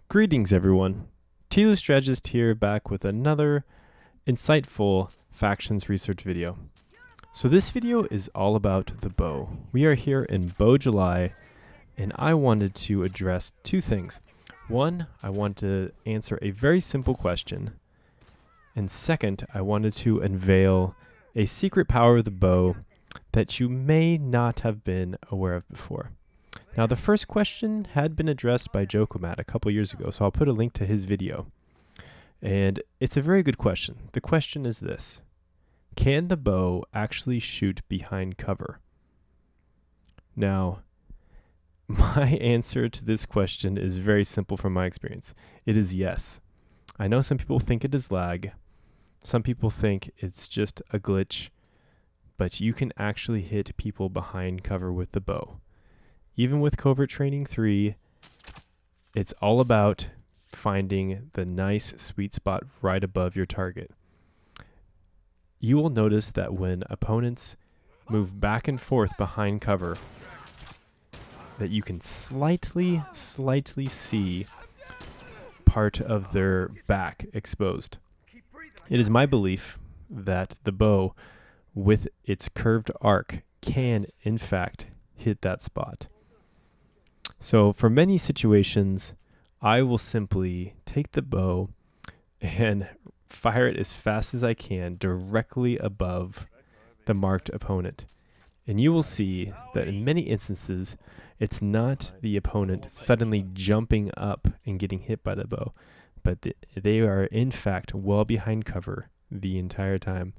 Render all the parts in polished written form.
Greetings everyone, TLOU Strategist here, back with another insightful factions research video. So this video is all about the bow. We are here in Bow July, and I wanted to address two things. One, I wanted to answer a very simple question, and second, I wanted to unveil a secret power of the bow that you may not have been aware of before. Now, the first question had been addressed by Jokomat a couple years ago, so I'll put a link to his video. And it's a very good question. The question is this: can the bow actually shoot behind cover? Now, my answer to this question is very simple from my experience. It is yes. I know some people think it is lag. Some people think it's just a glitch, but you can actually hit people behind cover with the bow. Even with Covert Training 3, it's all about finding the nice sweet spot right above your target. You will notice that when opponents move back and forth behind cover, that you can slightly see part of their back exposed. It is my belief that the bow, with its curved arc, can in fact hit that spot. So for many situations, I will simply take the bow and fire it as fast as I can directly above the marked opponent. And you will see that in many instances, it's not the opponent suddenly jumping up and getting hit by the bow, but they are in fact well behind cover the entire time,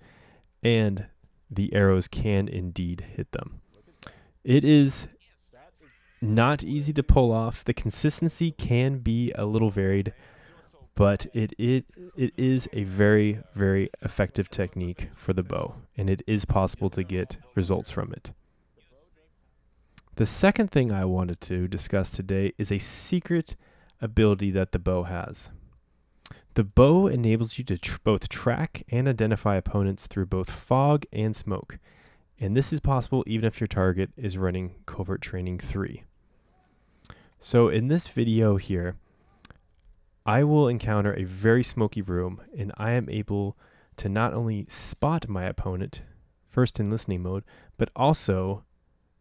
and the arrows can indeed hit them. It is not easy to pull off. The consistency can be a little varied, but it is a very, very effective technique for the bow, and it is possible to get results from it. The second thing I wanted to discuss today is a secret ability that the bow has. The bow enables you to both track and identify opponents through both fog and smoke. And this is possible even if your target is running Covert Training 3. So in this video here, I will encounter a very smoky room, and I am able to not only spot my opponent, first in listening mode, but also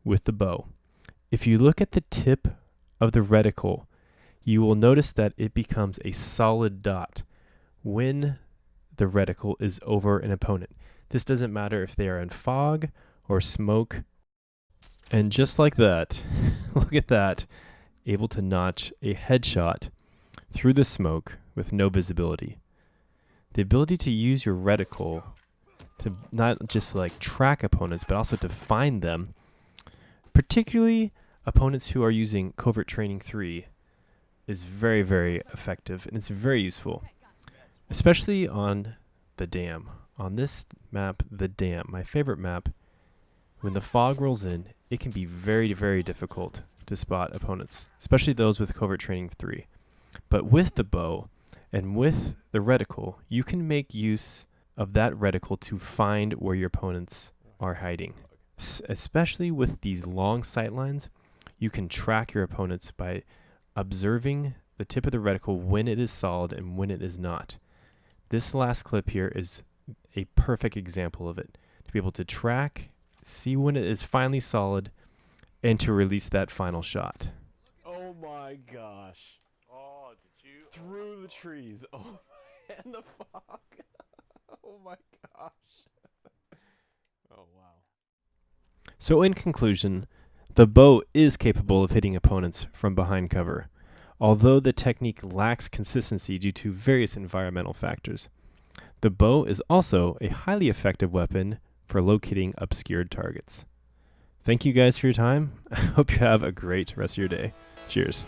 with the bow. If you look at the tip of the reticle, you will notice that it becomes a solid dot when the reticle is over an opponent. This doesn't matter if they are in fog or smoke. And just like that, look at that, able to notch a headshot through the smoke with no visibility. The ability to use your reticle to not just like track opponents, but also to find them, particularly opponents who are using Covert Training 3, is very, very effective, and it's very useful, especially on the dam. On this map, the dam, my favorite map, when the fog rolls in, it can be very, very difficult to spot opponents, especially those with Covert Training 3. But with the bow and with the reticle, you can make use of that reticle to find where your opponents are hiding. Especially with these long sight lines, you can track your opponents by observing the tip of the reticle when it is solid and when it is not. This last clip here is a perfect example of it. To be able to track, see when it is finally solid, and to release that final shot. Oh my gosh. Oh, did you? Through the trees. Oh, and the fog. Oh my gosh. Oh wow. So in conclusion, the bow is capable of hitting opponents from behind cover, although the technique lacks consistency due to various environmental factors. The bow is also a highly effective weapon for locating obscured targets. Thank you guys for your time. I hope you have a great rest of your day. Cheers.